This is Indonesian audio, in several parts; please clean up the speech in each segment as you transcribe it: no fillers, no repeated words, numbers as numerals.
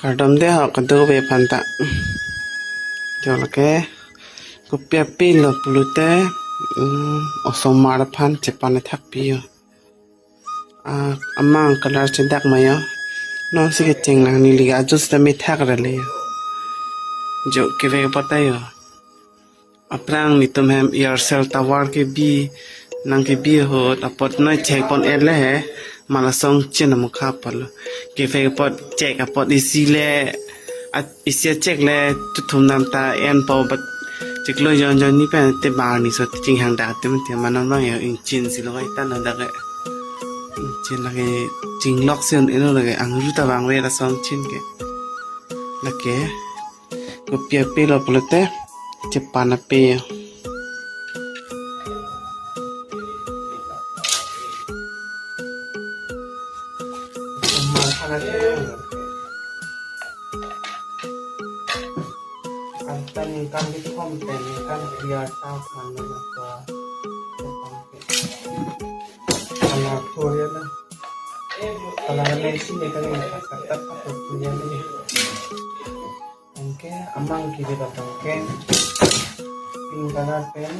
Kardom deh hok kedu be panta. Jolke kupia pilo pulute osomar aphan Chepan thak piyo. Amang kalar cedak mayo. No sige ceng nang niliga ajus tami thak rale. Jo kire patayo. Aprang ni tum hem Aircell tower ke bi nang ke bi hot apot na cek pon ele he malasong chen mukha palo ke fe pot cek apot isile isia cek le tuthum nam ta en pau bat cek lo jon jon ni pe te bar ni so ching hang da te te manom no ya in chin si lo kai tan da ke chin la ke ching lok sen eno la ke angru ta bang we la song chin ke la ke ko pia pe lo plote Chepan ape antan kan di konten kan dia tahu kan apa kalau Korea lah kalau Malaysia ni kan kata apa punya ni oke amang kiri batang ken pink color pen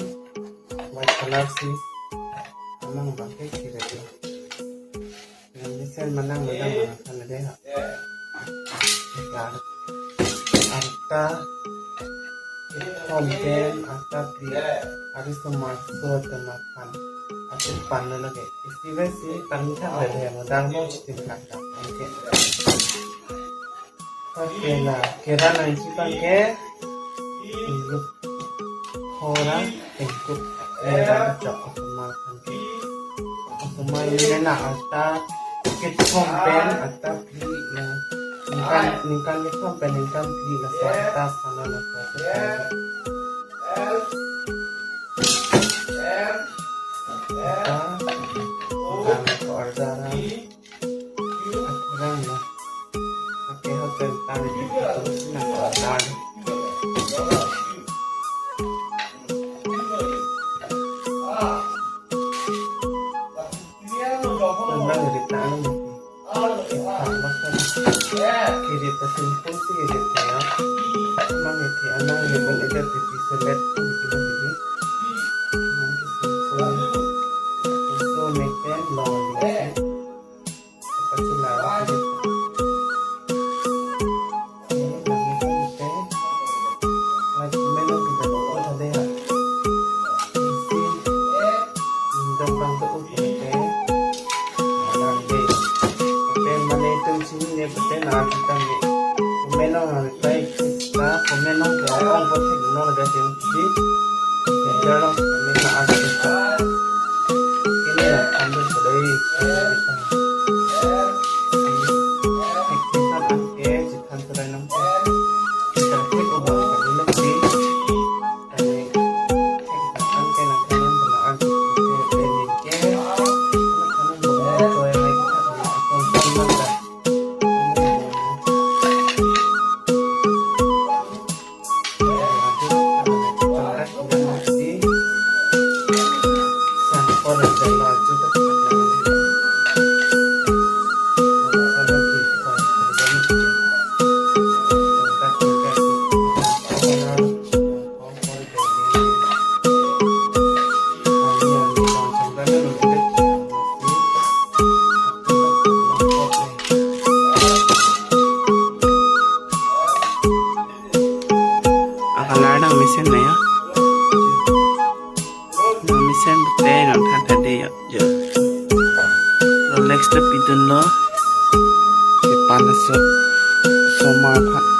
white color sih amang pakai kiri tu yang misal menang kan ada arta konten arta pri harus masuk temakan atau panel lagi istilah sih panita ada yang modal mau citim kata oke lah kira nanti pakai angrup orang angrup cok osomar osomar ini nak atau kit kompen atau beli ningkan kit kompen ningkan beli lah serta sana lah orderan lah pakai hotel tadi terus nak orderan memang dari tangan kiri tersimpul sih gitu ya memang itu anak yang boleh jadi select gitu jadi memang simpul so make them long apa sih lah gitu mesin này á mesin betul nak tanda dia je relax tapi dulu Chepan so mar